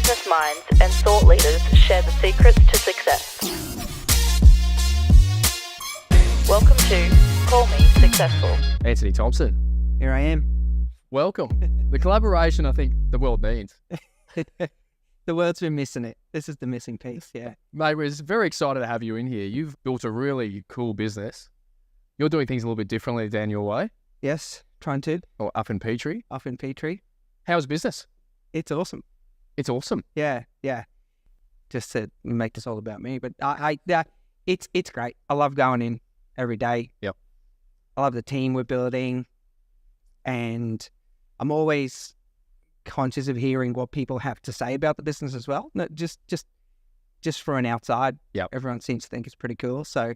business minds and thought leaders share the secrets to success. Welcome to Call Me Successful. Antony Thompson. Here I am. Welcome. The collaboration I think the world needs. The world's been missing it. This is the missing piece, yeah. Mate, we're very excited to have you in here. You've built a really cool business. You're doing things a little bit differently than your way. Yes, trying to. Or up in Petrie. Up in Petrie. How's business? It's awesome. It's awesome. Yeah. Just to make this all about me, but it's great. I love going in every day. Yep. I love the team we're building, and I'm always conscious of hearing what people have to say about the business as well. Not just for an outside. Yep. Everyone seems to think it's pretty cool, so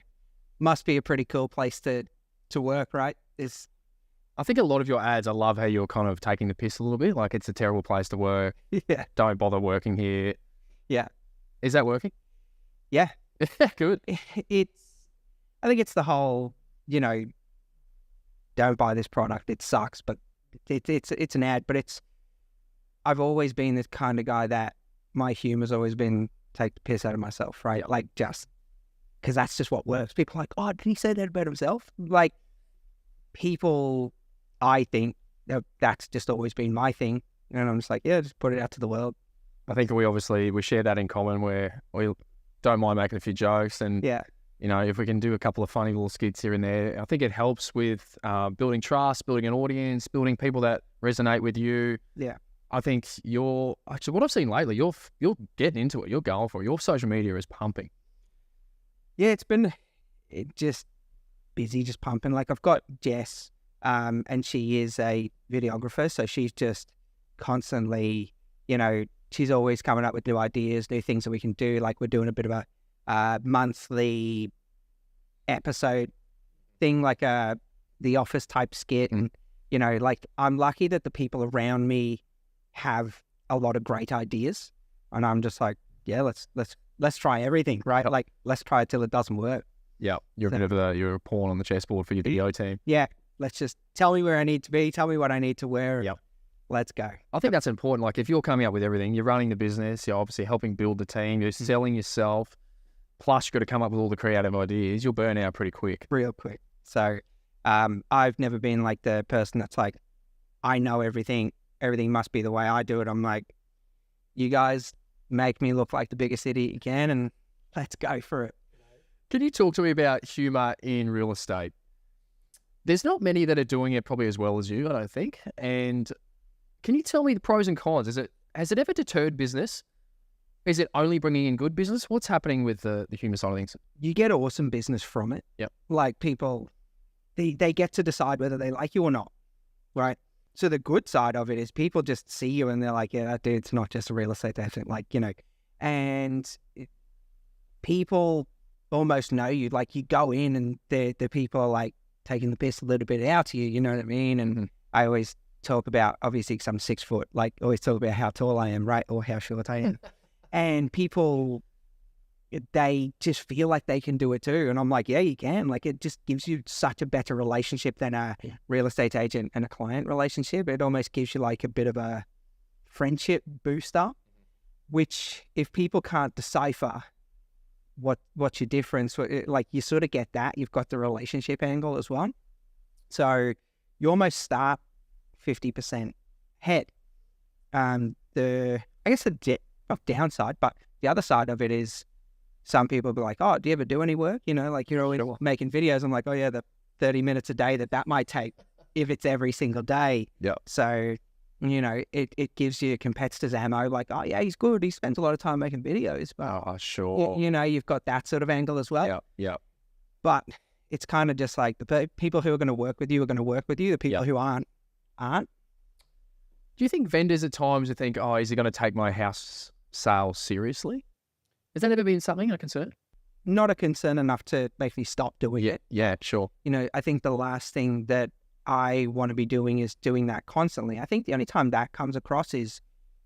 must be a pretty cool place to work, right? I think a lot of your ads, I love how you're kind of taking the piss a little bit, like it's a terrible place to work. Yeah. Don't bother working here. Yeah. Is that working? Yeah. Good. I think it's the whole, don't buy this product, it sucks, but it's an ad, but I've always been this kind of guy that my humor's always been take the piss out of myself, right? Yeah. Like, just because that's just what works. People are like, oh, did he say that about himself? Like, people, I think that's just always been my thing. And I'm just like, yeah, just put it out to the world. I think we share that in common where we don't mind making a few jokes and, yeah. If we can do a couple of funny little skits here and there, I think it helps with building trust, building an audience, building people that resonate with you. Yeah. I think what I've seen lately, you're getting into it. You're going for it. Your social media is pumping. Yeah, it's been just busy, just pumping. Like, I've got Jess, and she is a videographer, so she's just constantly, she's always coming up with new ideas, new things that we can do. Like, we're doing a bit of a monthly episode thing, like the Office type skit, and like, I'm lucky that the people around me have a lot of great ideas, and I'm just like, yeah, let's try everything, right? Like, let's try it till it doesn't work. Yeah, you're you're a pawn on the chessboard for your video team. Yeah, let's just tell me where I need to be, tell me what I need to wear. Yep. Let's go. I think that's important. Like, if you're coming up with everything, you're running the business, you're obviously helping build the team, you're selling yourself, plus you've got to come up with all the creative ideas, you'll burn out pretty quick. Real quick. So I've never been like the person that's like, I know everything must be the way I do it. I'm like, you guys make me look like the biggest idiot you can, and let's go for it. Can you talk to me about humour in real estate? There's not many that are doing it probably as well as you, I don't think. And can you tell me the pros and cons? Has it ever deterred business? Is it only bringing in good business? What's happening with the humour side of things? You get awesome business from it. Yep. Like, people, they get to decide whether they like you or not, right? So the good side of it is people just see you and they're like, yeah, that dude's not just a real estate agent, and people almost know you. Like, you go in and the people are like taking the piss a little bit out to you, you know what I mean? And I always talk about, obviously, because I'm 6 foot, like, always talk about how tall I am, right? Or how short I am. And people, they just feel like they can do it too. And I'm like, yeah, you can. Like, it just gives you such a better relationship than a real estate agent and a client relationship. It almost gives you like a bit of a friendship booster, which if people can't decipher what's your difference, like, you sort of get that. You've got the relationship angle as well. So you almost start 50% head. I guess not downside, but the other side of it is some people be like, oh, do you ever do any work? Like, you're always making videos. I'm like, oh yeah, the 30 minutes a day that might take if it's every single day. Yeah. So, it gives you competitors ammo, like, oh yeah, he's good. He spends a lot of time making videos. But, sure. You've got that sort of angle as well. Yeah. But it's kind of just like the people who are going to work with you are going to work with you. The people who aren't. Do you think vendors at times think, oh, is he going to take my house sale seriously? Has that ever been a concern? Not a concern enough to make me stop doing it. Yeah, sure. I think the last thing that I want to be doing is doing that constantly. I think the only time that comes across is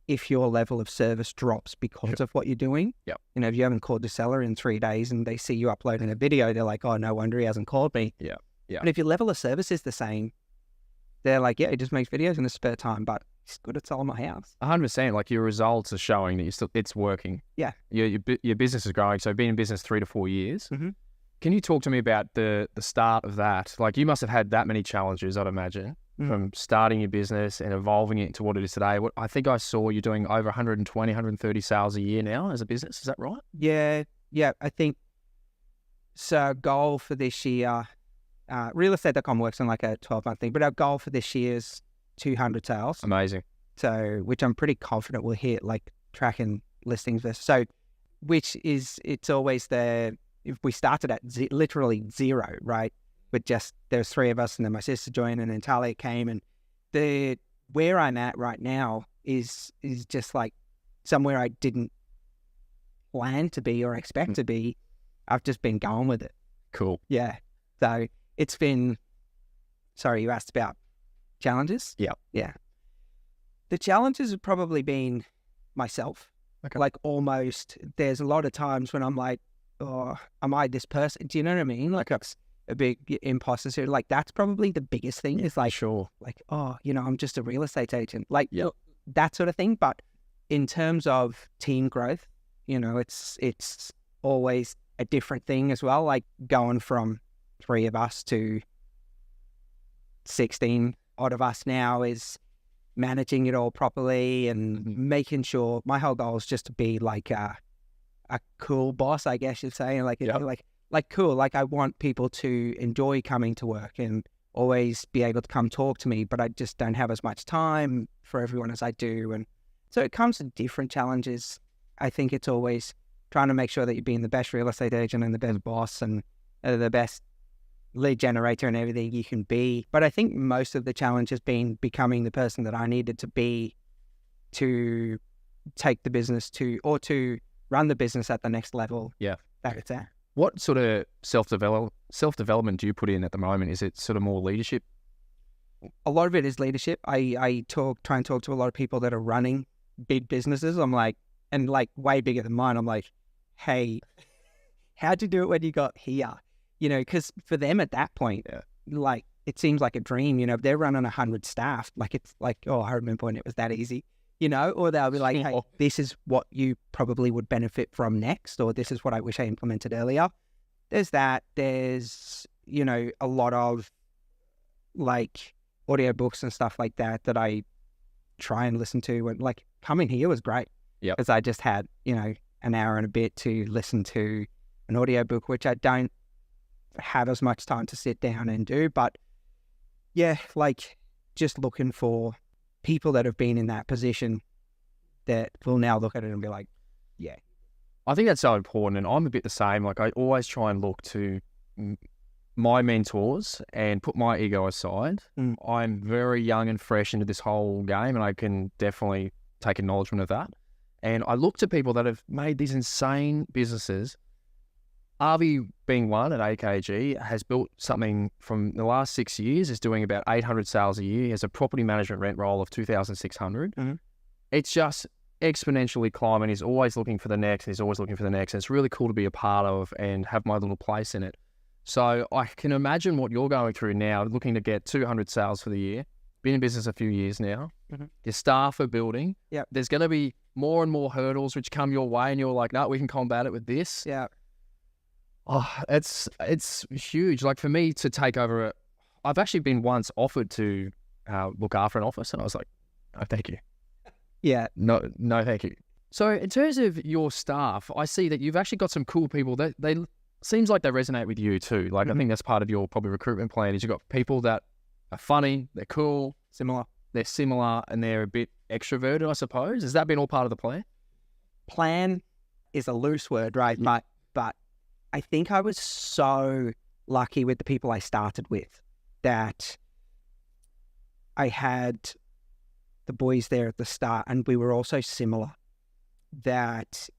if your level of service drops because of what you're doing. Yeah. If you haven't called the seller in 3 days and they see you uploading a video, they're like, oh, no wonder he hasn't called me. Yeah. But if your level of service is the same, they're like, yeah, he just makes videos in his spare time, but just good at selling my house. 100%. Like your results are showing that it's working. Yeah. Your business is growing. So been in business 3 to 4 years. Mm-hmm. Can you talk to me about the start of that? Like you must have had that many challenges, I'd imagine, from starting your business and evolving it into what it is today. I think I saw you doing over 120, 130 sales a year now as a business. Is that right? Yeah. I think so. Goal for this year, realestate.com works on like a 12-month thing, but our goal for this year is 200 sales. Amazing. So, which I'm pretty confident we'll hit, like tracking listings versus. So, it's always if we started at literally zero, right? But just there's 3 of us, and then my sister joined, and then Talia came, and where I'm at right now is just like somewhere I didn't plan to be or expect to be. I've just been going with it. Cool. Yeah. So it's been. Sorry, you asked about challenges. Yeah. The challenges have probably been myself. Okay. Like almost, there's a lot of times when I'm like, oh, am I this person? Do you know what I mean? Like it's a big imposter syndrome. Like that's probably the biggest thing is like, sure. Like, oh, I'm just a real estate agent. Like that sort of thing. But in terms of team growth, it's always a different thing as well. Like going from 3 of us to 16 odd of us now is managing it all properly and making sure my whole goal is just to be like a cool boss, I guess you'd say. Like cool. Like I want people to enjoy coming to work and always be able to come talk to me, but I just don't have as much time for everyone as I do. And so it comes to different challenges. I think it's always trying to make sure that you're being the best real estate agent and the best boss and the best lead generator and everything you can be. But I think most of the challenge has been becoming the person that I needed to be to take the business to run the business at the next level. Yeah. That it's at. What sort of self-development do you put in at the moment? Is it sort of more leadership? A lot of it is leadership. I try and talk to a lot of people that are running big businesses. I'm like, and like way bigger than mine. I'm like, hey, how'd you do it when you got here? Because for them at that point, like it seems like a dream. They're running 100 staff. Like it's like, oh, I remember when it was that easy. Or they'll be like, hey, this is what you probably would benefit from next, or this is what I wish I implemented earlier. There's that. There's, a lot of like audiobooks and stuff like that I try and listen to. And like coming here was great. Yeah. Because I just had, an hour and a bit to listen to an audiobook, which I don't have as much time to sit down and do. But yeah, like just looking for people that have been in that position that will now look at it and be like, yeah. I think that's so important. And I'm a bit the same. Like I always try and look to my mentors and put my ego aside. I'm very young and fresh into this whole game, and I can definitely take acknowledgement of that. And I look to people that have made these insane businesses. Avi, being one at AKG, has built something from the last 6 years, is doing about 800 sales a year. He has a property management rent roll of 2,600. It's just exponentially climbing. He's always looking for the next, and he's always looking for the next. And it's really cool to be a part of and have my little place in it. So I can imagine what you're going through now, looking to get 200 sales for the year. Been in business a few years now. Your staff are building. Yep. There's going to be more and more hurdles which come your way, and you're like, no, we can combat it with this. Yeah. Oh, it's huge. Like for me to take over I've actually been once offered to look after an office, and I was like, no, thank you. Yeah. No, thank you. So in terms of your staff, I see that you've actually got some cool people that they seems like they resonate with you too. Like I think that's part of your probably recruitment plan is you've got people that are funny, they're cool, they're similar, and they're a bit extroverted, I suppose. Has that been all part of the plan? Plan is a loose word, right? But I think I was so lucky with the people I started with that I had the boys there at the start, and we were all so similar that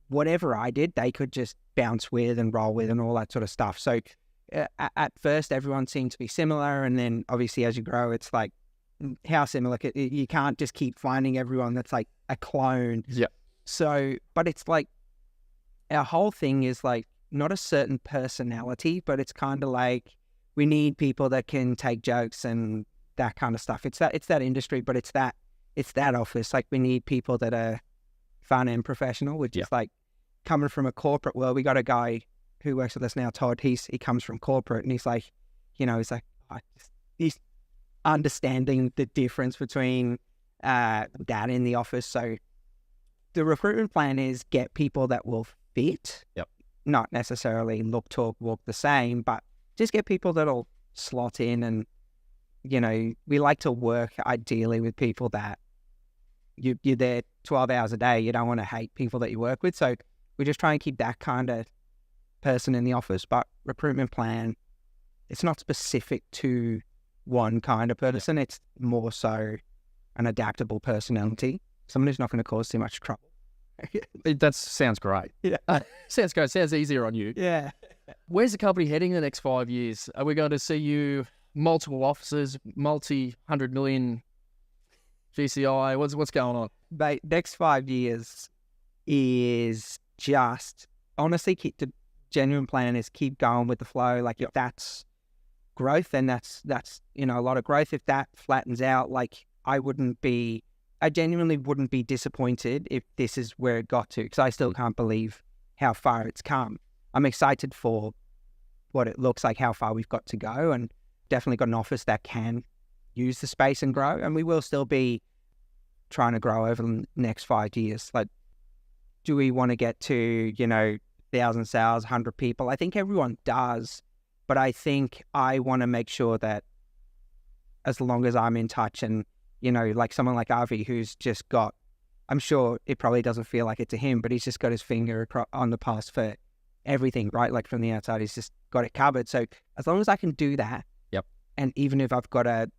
whatever I did, they could just bounce with and roll with and all that sort of stuff. So at first, everyone seemed to be similar, and then obviously as you grow, it's like, how similar? You can't just keep finding everyone that's like a clone. Yeah. So, but it's like, our whole thing is like, not a certain personality, but it's kind of like we need people that can take jokes and that kind of stuff. It's that industry, but it's that it's that office. Like we need people that are fun and professional, which is like coming from a corporate world. We got a guy who works with us now, Todd. He comes from corporate, and he's like, he's understanding the difference between that in the office. So the recruitment plan is get people that will fit. Yep. Not necessarily look, talk, walk the same, but just get people that'll slot in. And, we like to work ideally with people that you're there 12 hours a day. You don't want to hate people that you work with. So we just try and keep that kind of person in the office. But recruitment plan, it's not specific to one kind of person. It's more so an adaptable personality. Someone who's not going to cause too much trouble. That sounds great. Yeah. Sounds good. Sounds easier on you. Yeah. Where's the company heading in the next 5 years? Are we going to see you multiple offices, multi-100 million GCI? What's going on? Mate, next 5 years is just, honestly, the genuine plan is keep going with the flow. Like, if that's growth, then that's a lot of growth. If that flattens out, like, I genuinely wouldn't be disappointed if this is where it got to, because I still can't believe how far it's come. I'm excited for what it looks like, how far we've got to go, and definitely got an office that can use the space and grow. And we will still be trying to grow over the next 5 years. Like, do we want to get to, 1,000 sales, 100 people? I think everyone does, but I think I want to make sure that as long as I'm in touch and, like someone like Avi, who's just got, I'm sure it probably doesn't feel like it to him, but he's just got his finger on the pulse for everything, right? Like from the outside, he's just got it covered. So as long as I can do that, and even if I've got to,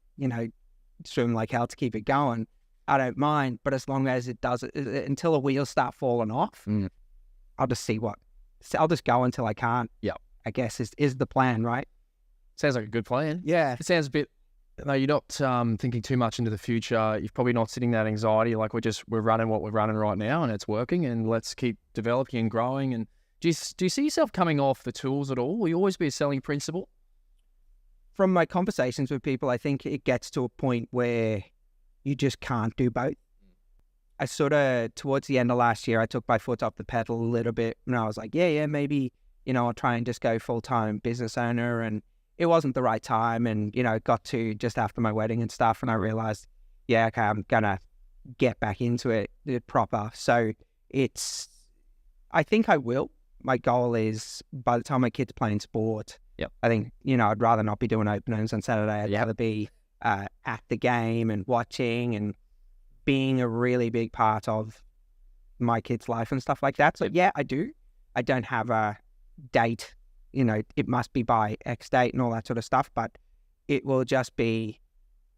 swim like hell to keep it going, I don't mind. But as long as it does, until the wheels start falling off, I'll just I'll just go until I can't. Yeah, I guess is the plan, right? Sounds like a good plan. Yeah. It sounds a bit, you're not thinking too much into the future. You're probably not sitting that anxiety. Like we're running what we're running right now and it's working, and let's keep developing and growing. And do you see yourself coming off the tools at all? Will you always be a selling principal? From my conversations with people, I think it gets to a point where you just can't do both. I sort of, towards the end of last year, I took my foot off the pedal a little bit, and I was like, maybe, I'll try and just go full-time business owner. And it wasn't the right time. And, it got to just after my wedding and stuff, and I realized, okay, I'm going to get back into it proper. So I think I will. My goal is by the time my kid's playing sport, I think, I'd rather not be doing openings on Saturday. I'd rather be at the game and watching and being a really big part of my kid's life and stuff like that. So I do. I don't have a date, it must be by X date and all that sort of stuff, but it will just be,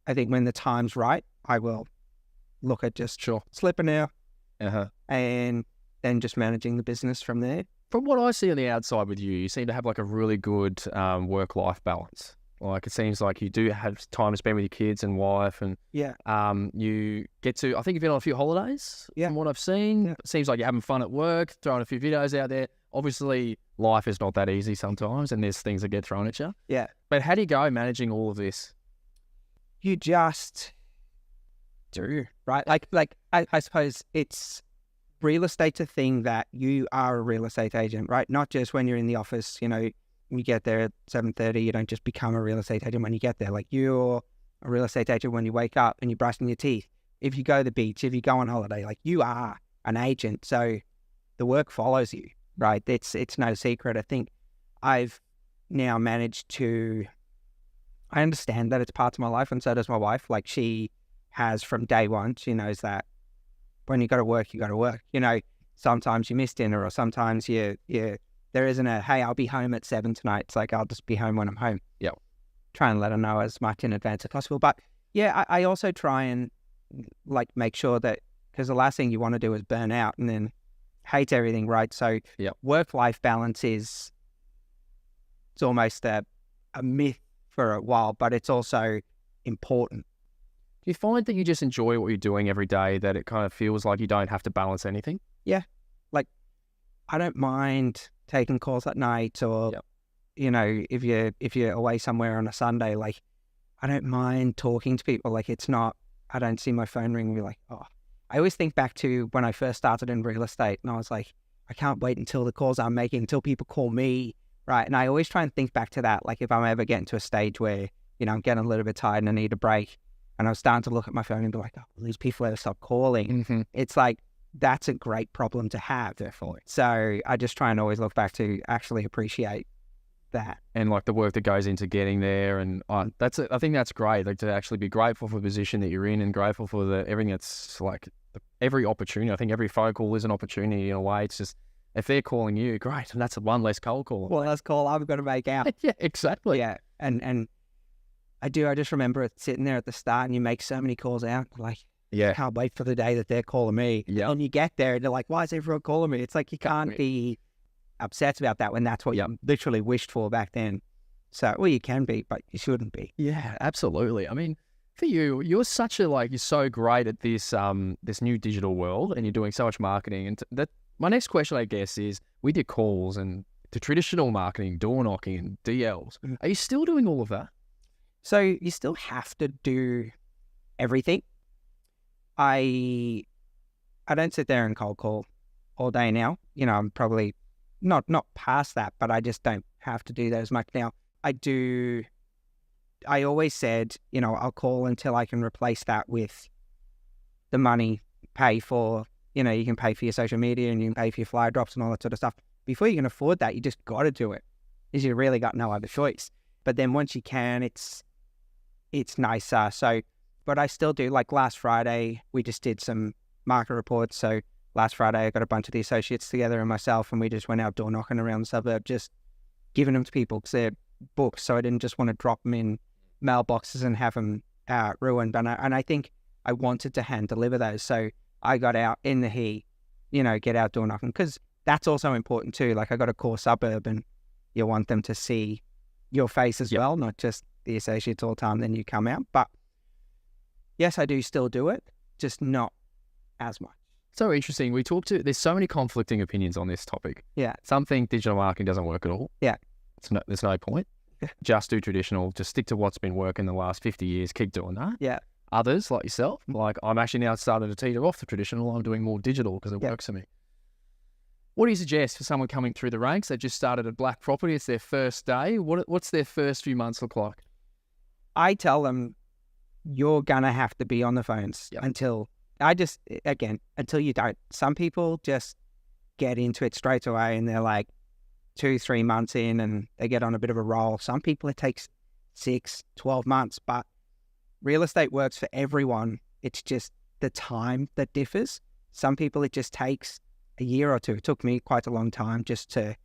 I think when the time's right, I will look at just slipping out and then just managing the business from there. From what I see on the outside with you, you seem to have like a really good work-life balance. Like it seems like you do have time to spend with your kids and wife, and you get to, I think you've been on a few holidays from what I've seen. It seems like you're having fun at work, throwing a few videos out there. Obviously, life is not that easy sometimes, and there's things that get thrown at you. Yeah. But how do you go managing all of this? You just do, right? Like I suppose it's real estate's a thing that you are a real estate agent, right? Not just when you're in the office, you get there at 7:30, you don't just become a real estate agent when you get there. Like you're a real estate agent when you wake up and you're brushing your teeth. If you go to the beach, if you go on holiday, like you are an agent. So the work follows you, right? It's no secret. I think I've now managed to, I understand that it's part of my life, and so does my wife. Like she has from day one, she knows that when you got to work, you got to work. Sometimes you miss dinner, or sometimes you there isn't a, hey, I'll be home at 7 tonight. It's like, I'll just be home when I'm home. Yeah. Try and let her know as much in advance as possible. But I also try and like make sure that, because the last thing you want to do is burn out and then hate everything, right? So work-life balance it's almost a myth for a while, but it's also important. Do you find that you just enjoy what you're doing every day, that it kind of feels like you don't have to balance anything? Yeah. Like, I don't mind taking calls at night, or, if you're away somewhere on a Sunday, like, I don't mind talking to people. Like, it's not, I don't see my phone ring and be like, oh, I always think back to when I first started in real estate and I was like, I can't wait until the calls I'm making, until people call me, right? And I always try and think back to that. Like if I'm ever getting to a stage where, I'm getting a little bit tired and I need a break and I'm starting to look at my phone and be like, oh, these people ever stop calling. Mm-hmm. It's like, that's a great problem to have. Definitely. So I just try and always look back to actually appreciate that. And like the work that goes into getting there. And I think that's great. Like to actually be grateful for the position that you're in and grateful for everything that's like every opportunity. I think every phone call is an opportunity in a way. It's just, if they're calling you, great. And that's one less cold call. Well, less call I've got to make out. Yeah, exactly. Yeah. And I just remember it sitting there at the start and you make so many calls out. Like, yeah, can't wait for the day that they're calling me. Yeah. And you get there and they're like, why is everyone calling me? It's like, you can't be upset about that when that's what you literally wished for back then. So, well, you can be, but you shouldn't be. Yeah, absolutely. I mean, for you, you're such a, you're so great at this, this new digital world and you're doing so much marketing. And that my next question, I guess, is with your calls and the traditional marketing, door knocking and DLs, are you still doing all of that? So you still have to do everything. I don't sit there and cold call all day now. I'm probably not past that, but I just don't have to do that as much now. I always said, I'll call until I can replace that with the money, pay for, you can pay for your social media and you can pay for your flyer drops and all that sort of stuff. Before you can afford that, you just got to do it. Because you really got no other choice. But then once you can, it's nicer. So, but I still do, like last Friday, we just did some market reports. So last Friday, I got a bunch of the associates together and myself, and we just went out door knocking around the suburb, just giving them to people because they're books. So I didn't just want to drop them in mailboxes and have them ruined. But I think I wanted to hand deliver those. So I got out in the heat, get out door knocking, because that's also important too. Like I got a core suburb and you want them to see your face as well, not just the associates all the time, then you come out. But yes, I do still do it, just not as much. So interesting. There's so many conflicting opinions on this topic. Yeah. Some think digital marketing doesn't work at all. Yeah. There's no point. Just do traditional, just stick to what's been working the last 50 years, keep doing that. Yeah. Others, like yourself, like I'm actually now starting to teeter off the traditional, I'm doing more digital because it works for me. What do you suggest for someone coming through the ranks? They just started at Blac Property, it's their first day. What's their first few months look like? I tell them, you're going to have to be on the phones until you don't. Some people just get into it straight away and they're like 2-3 months in and they get on a bit of a roll. Some people it takes 6-12 months, but real estate works for everyone. It's just the time that differs. Some people it just takes a year or two. It took me quite a long time just to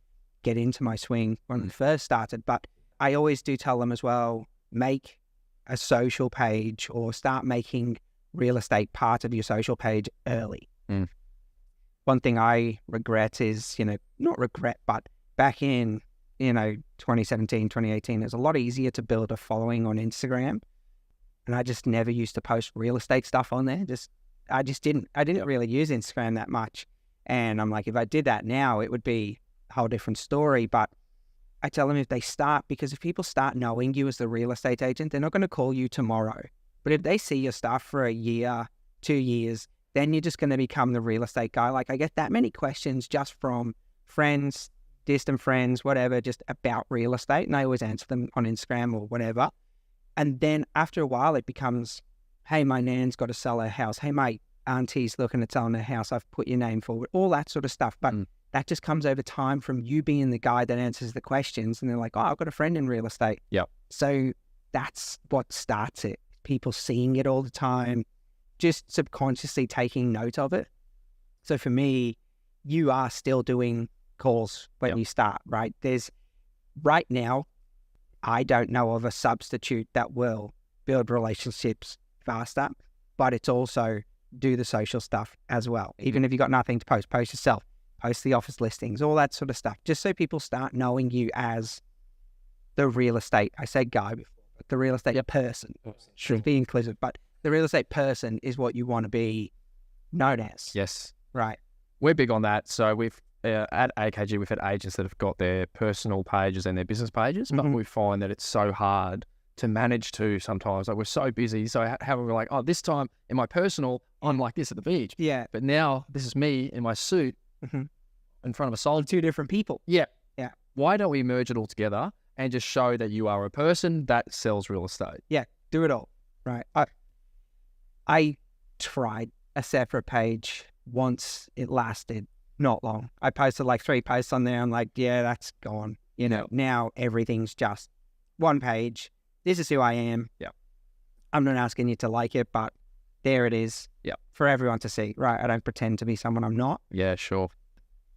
get into my swing when it first started. But I always do tell them as well, make a social page or start making real estate part of your social page early. One thing I regret is, not regret, but back in, 2017, 2018, it was a lot easier to build a following on Instagram. And I just never used to post real estate stuff on there. I didn't really use Instagram that much. And I'm like, if I did that now, it would be a whole different story. But I tell them if they start, because if people start knowing you as the real estate agent, they're not going to call you tomorrow. But if they see your stuff for a year, 2 years, then you're just going to become the real estate guy. Like I get that many questions just from friends, distant friends, whatever, just about real estate. And I always answer them on Instagram or whatever. And then after a while, it becomes, hey, my nan's got to sell her house. Hey, my auntie's looking at selling her house. I've put your name forward, all that sort of stuff. But that just comes over time from you being the guy that answers the questions. And they're like, oh, I've got a friend in real estate. Yeah. So that's what starts it. People seeing it all the time, just subconsciously taking note of it. So for me, you are still doing calls when you start, right? Right now, I don't know of a substitute that will build relationships faster, but it's also do the social stuff as well. Even if you've got nothing to post yourself, post the office listings, all that sort of stuff, just so people start knowing you as the real estate, I said guy before, but the real estate person, should be inclusive, but the real estate person is what you want to be known as. Yes. Right. We're big on that. So we've, at AKG, we've had agents that have got their personal pages and their business pages, but we find that it's so hard to manage too sometimes. Like we're so busy. So how we're like, oh, this time in my personal, I'm like this at the beach. Yeah. But now this is me in my suit in front of a solid. Two different people. Yeah. Yeah. Why don't we merge it all together and just show that you are a person that sells real estate? Yeah. Do it all. Right. I tried a separate page once. It lasted not long. I posted like 3 posts on there. I'm like, yeah, that's gone. You know, now everything's just one page. This is who I am. Yeah. I'm not asking you to like it, but there it is. Yeah. For everyone to see. Right. I don't pretend to be someone I'm not. Yeah, sure.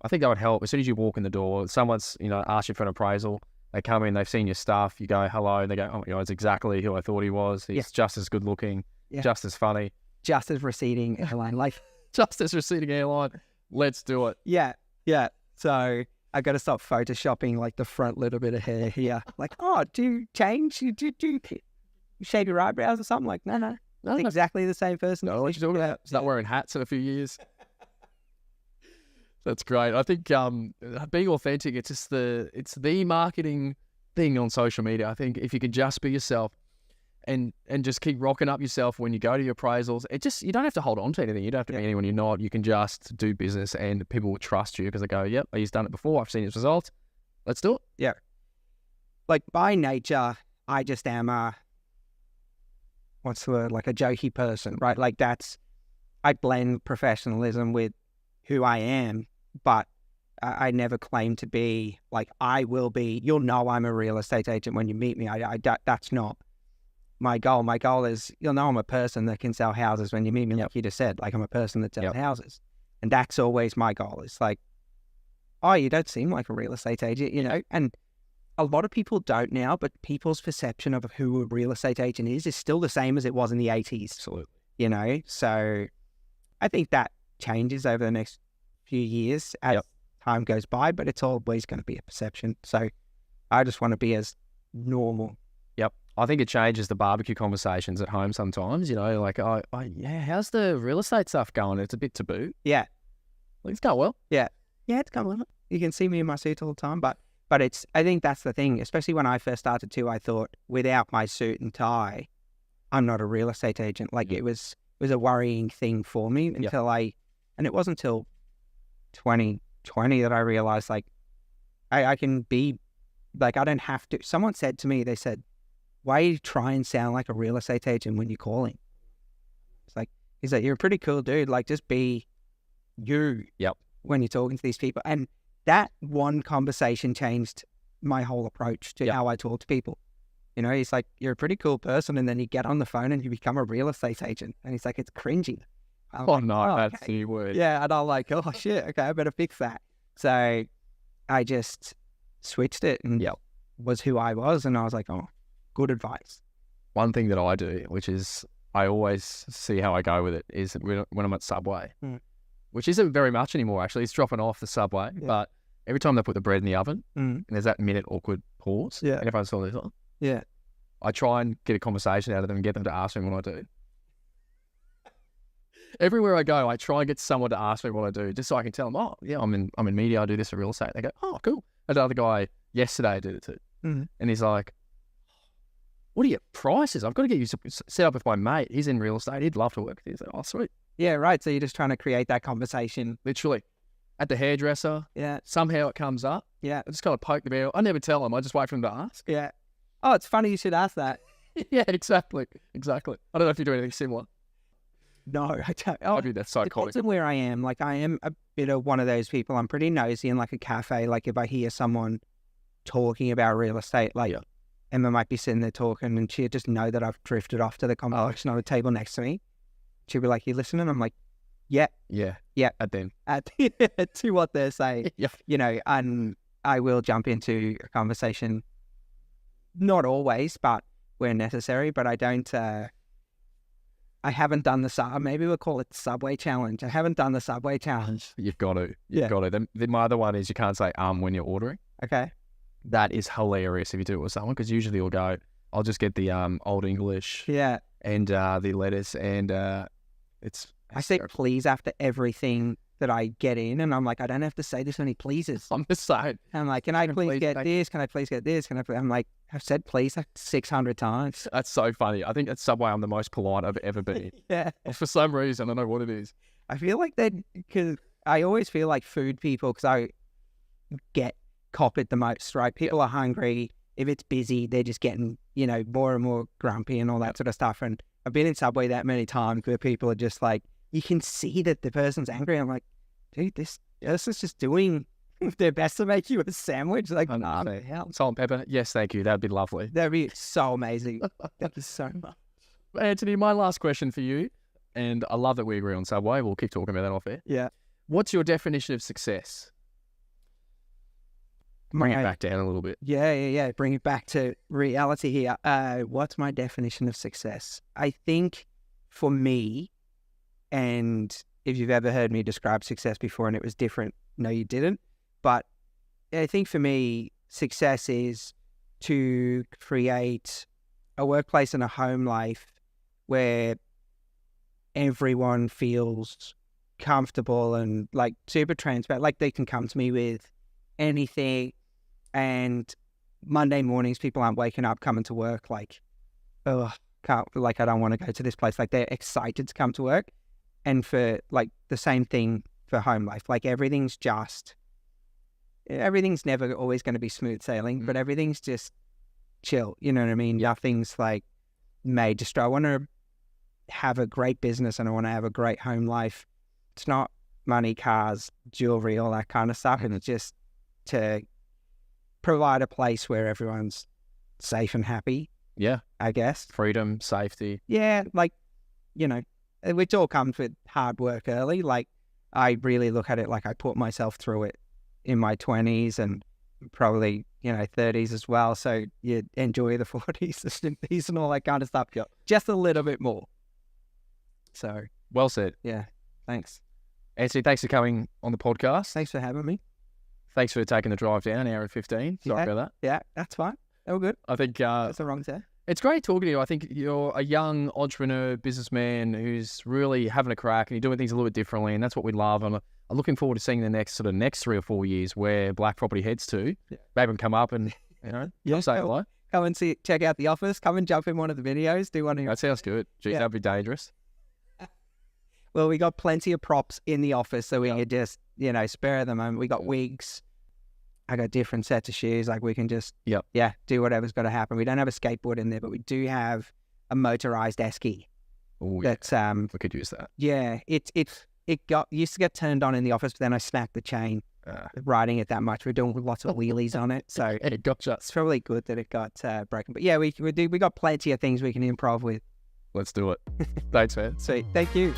I think that would help. As soon as you walk in the door, someone's, asked you for an appraisal. They come in, they've seen your stuff. You go, hello. And they go, oh my God, it's exactly who I thought he was. He's just as good looking, just as funny. Just as receding airline. Like, just as receding airline. Let's do it. Yeah. Yeah. So I got to stop photoshopping like the front little bit of hair here. Like, oh, do you change? Do you shave your eyebrows or something? Like, no. Exactly the same person. No, what you're talking about. Start wearing hats in a few years. That's great. I think being authentic, it's the marketing thing on social media. I think if you can just be yourself and just keep rocking up yourself when you go to your appraisals, you don't have to hold on to anything. You don't have to be anyone you're not. You can just do business and people will trust you because they go, yep, he's done it before. I've seen his results. Let's do it. Yeah. Like by nature, I just am what's the word? Like a jokey person, right? Like I blend professionalism with who I am. But I never claim to be like, I will be, you'll know I'm a real estate agent when you meet me. That's not my goal. My goal is, you'll know I'm a person that can sell houses when you meet me, like you just said, like I'm a person that sells houses. And that's always my goal. It's like, oh, you don't seem like a real estate agent, and a lot of people don't now, but people's perception of who a real estate agent is still the same as it was in the 80s. Absolutely. So I think that changes over the next few years as time goes by, but it's always going to be a perception. So I just want to be as normal. Yep. I think it changes the barbecue conversations at home sometimes, like, how's the real estate stuff going? It's a bit taboo. Yeah. Like, it's going well. Yeah. Yeah, it's going well. You can see me in my suit all the time, but I think that's the thing, especially when I first started too, I thought without my suit and tie, I'm not a real estate agent. Like it was a worrying thing for me until and it wasn't until 2020 that I realized like I can be like, I don't have to. Someone said to me, they said, why do you try and sound like a real estate agent when you're calling? It's like, he's like, you're a pretty cool dude. Like just be you when you're talking to these people. And that one conversation changed my whole approach to how I talk to people. He's like, you're a pretty cool person. And then you get on the phone and you become a real estate agent. And he's like, it's cringy. That's the word. Yeah, and I'm like, oh shit, okay, I better fix that. So I just switched it and was who I was, and I was like, oh, good advice. One thing that I do, which is I always see how I go with it, is when I'm at Subway, which isn't very much anymore actually. It's dropping off the Subway, but every time they put the bread in the oven, and there's that minute awkward pause, and everyone's still there. I try and get a conversation out of them and get them to ask me what I do. Everywhere I go, I try and get someone to ask me what I do, just so I can tell them, oh, yeah, I'm in media, I do this for real estate. They go, oh, cool. Another guy yesterday did it too. And he's like, what are your prices? I've got to get you set up with my mate. He's in real estate. He'd love to work with you. He's like, oh, sweet. Yeah, right. So you're just trying to create that conversation. Literally. At the hairdresser. Yeah. Somehow it comes up. Yeah. I just kind of poke the bear. I never tell them. I just wait for them to ask. Yeah. Oh, it's funny you should ask that. Yeah, exactly. I don't know if you do anything similar. No, I don't. I do that psychotic. Depends on where I am. Like I am a bit of one of those people. I'm pretty nosy in like a cafe. Like if I hear someone talking about real estate, like Emma might be sitting there talking and she'll just know that I've drifted off to the conversation on the table next to me. She'll be like, you listening? I'm like, yeah. At them. To what they're saying. And I will jump into a conversation. Not always, but where necessary. But I don't, I haven't done maybe we'll call it the Subway Challenge. I haven't done the Subway Challenge. You've got to. You've got to. My other one is you can't say when you're ordering. Okay. That is hilarious if you do it with someone, because usually you'll go, I'll just get the Old English. And the lettuce, and it's... I say please after everything that I get in and I'm like, I don't have to say this many pleases. I'm the same. I'm like, can I please get this? Can I please get this? I'm like, I've said please like 600 times. That's so funny. I think at Subway I'm the most polite I've ever been. Yeah. For some reason, I don't know what it is. I feel like that because I always feel like food people, because I get copied the most, right? People are hungry. If it's busy, they're just getting, more and more grumpy and all that sort of stuff. And I've been in Subway that many times where people are just like, you can see that the person's angry. I'm like, dude, this person's just doing their best to make you a sandwich. Like, no, the hell? Salt and pepper. Yes, thank you. That'd be lovely. That'd be so amazing. Thank you so much. Anthony, my last question for you, and I love that we agree on Subway. We'll keep talking about that off air. Yeah. What's your definition of success? Bring it back down a little bit. Yeah. Bring it back to reality here. What's my definition of success? I think for me, and if you've ever heard me describe success before and it was different, no, you didn't. But I think for me, success is to create a workplace and a home life where everyone feels comfortable and like super transparent. Like they can come to me with anything. And Monday mornings, people aren't waking up coming to work like, oh, I don't want to go to this place. Like they're excited to come to work. And for like the same thing for home life, like everything's never always going to be smooth sailing, but everything's just chill. You know what I mean? Nothing's like major stress. I want to have a great business and I want to have a great home life. It's not money, cars, jewelry, all that kind of stuff. And it's just to provide a place where everyone's safe and happy. Yeah. I guess. Freedom, safety. Yeah. Like, which all comes with hard work early. Like I really look at it like I put myself through it in my 20s and probably, 30s as well. So you enjoy the 40s, the 50s and all that kind of stuff. Yep. Just a little bit more. So. Well said. Yeah. Thanks. Anthony, thanks for coming on the podcast. Thanks for having me. Thanks for taking the drive down, hour and 15. Sorry about that. Yeah, that's fine. All good. I think that's the wrong say. It's great talking to you. I think you're a young entrepreneur, businessman who's really having a crack and you're doing things a little bit differently, and that's what we love. And I'm looking forward to seeing the next 3 or 4 years where Blac Property heads to. Yeah. Maybe come up and say hello. Come and check out the office. Come and jump in one of the videos. Do one of That sounds good. Geez, that'd be dangerous. Well, we got plenty of props in the office, so we can just spare at the moment. We got wigs. I got different sets of shoes. Like we can just do whatever's got to happen. We don't have a skateboard in there, but we do have a motorized esky. Oh, that's we could use that. Yeah, it used to get turned on in the office, but then I snapped the chain riding it that much. We're doing lots of wheelies on it, so gotcha. It's probably good that it got broken. But yeah, we got plenty of things we can improv with. Let's do it. Thanks, man. Sweet, thank you.